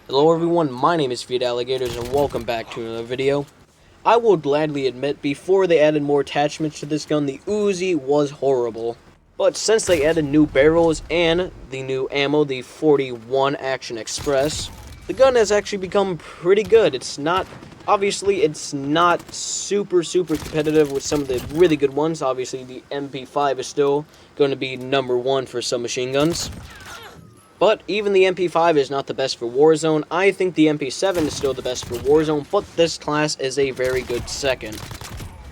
Hello everyone, my name is Feed Alligators and welcome back to another video. I will gladly admit, before they added more attachments to this gun, the UZI was horrible. But since they added new barrels and the new ammo, the 41 Action Express, the gun has actually become pretty good. Obviously it's not super competitive with some of the really good ones. Obviously the MP5 is still going to be #1 for submachine guns. But even the MP5 is not the best for Warzone. I think the MP7 is still the best for Warzone, but this class is a very good second.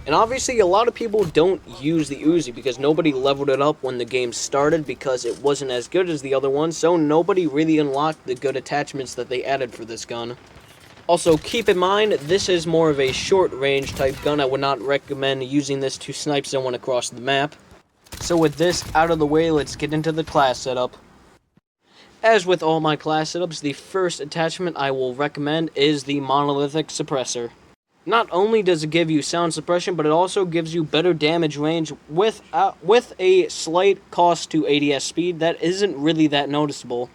And obviously a lot of people don't use the UZI because nobody leveled it up when the game started because it wasn't as good as the other ones, so nobody really unlocked the good attachments that they added for this gun. Also, keep in mind, this is more of a short-range type gun. I would not recommend using this to snipe someone across the map. So with this out of the way, let's get into the class setup. As with all my class setups, the first attachment I will recommend is the monolithic suppressor. Not only does it give you sound suppression, but it also gives you better damage range with a slight cost to ADS speed that isn't really that noticeable.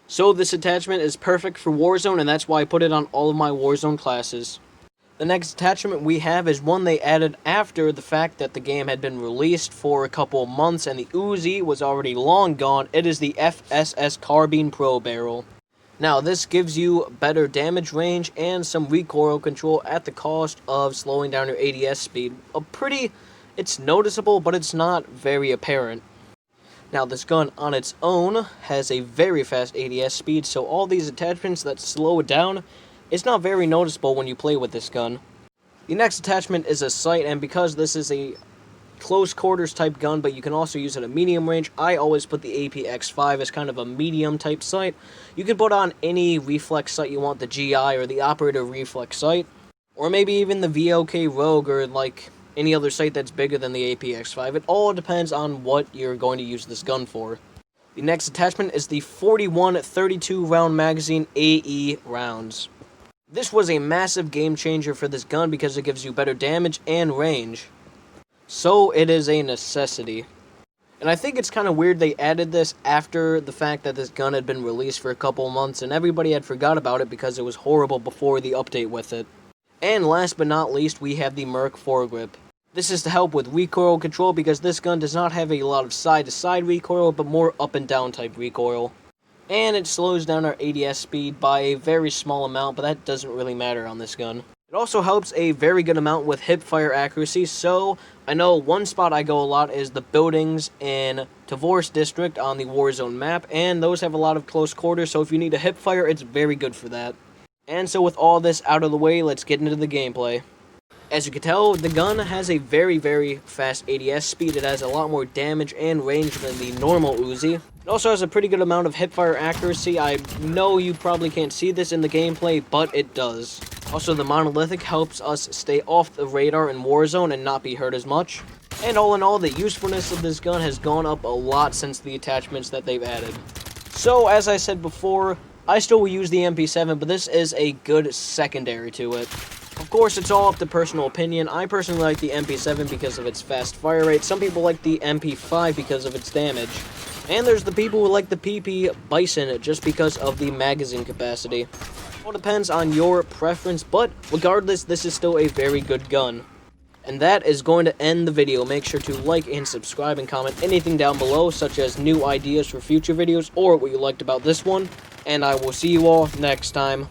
So this attachment is perfect for Warzone, and that's why I put it on all of my Warzone classes. The next attachment we have is one they added after the fact that the game had been released for a couple of months and the UZI was already long gone. It is the FSS Carbine Pro Barrel. Now this gives you better damage range and some recoil control at the cost of slowing down your ADS speed. It's noticeable, but it's not very apparent. Now this gun on its own has a very fast ADS speed, so all these attachments that slow it down, it's not very noticeable when you play with this gun. The next attachment is a sight, and because this is a close quarters type gun, but you can also use it at medium range, I always put the APX5 as kind of a medium type sight. You can put on any reflex sight you want, the GI or the operator reflex sight, or maybe even the VLK Rogue or like any other sight that's bigger than the APX5. It all depends on what you're going to use this gun for. The next attachment is the 41 32 round magazine AE rounds. This was a massive game changer for this gun because it gives you better damage and range. So it is a necessity. And I think it's kind of weird they added this after the fact that this gun had been released for a couple months and everybody had forgot about it because it was horrible before the update with it. And last but not least, we have the Merc foregrip. This is to help with recoil control because this gun does not have a lot of side-to-side recoil, but more up and down type recoil. And it slows down our ADS speed by a very small amount, but that doesn't really matter on this gun. It also helps a very good amount with hip-fire accuracy, so I know one spot I go a lot is the buildings in Tavors District on the Warzone map, and those have a lot of close quarters, so if you need a hip-fire, it's very good for that. And so with all this out of the way, let's get into the gameplay. As you can tell, the gun has a very fast ADS speed. It has a lot more damage and range than the normal UZI. It also has a pretty good amount of hipfire accuracy. I know you probably can't see this in the gameplay, but it does. Also, the monolithic helps us stay off the radar in Warzone and not be hurt as much. And all in all, the usefulness of this gun has gone up a lot since the attachments that they've added. So, as I said before, I still will use the MP7, but this is a good secondary to it. Of course, it's all up to personal opinion. I personally like the MP7 because of its fast fire rate. Some people like the MP5 because of its damage. And there's the people who like the PP Bison just because of the magazine capacity. It all depends on your preference, but regardless, this is still a very good gun. And that is going to end the video. Make sure to like and subscribe and comment anything down below, such as new ideas for future videos or what you liked about this one. And I will see you all next time.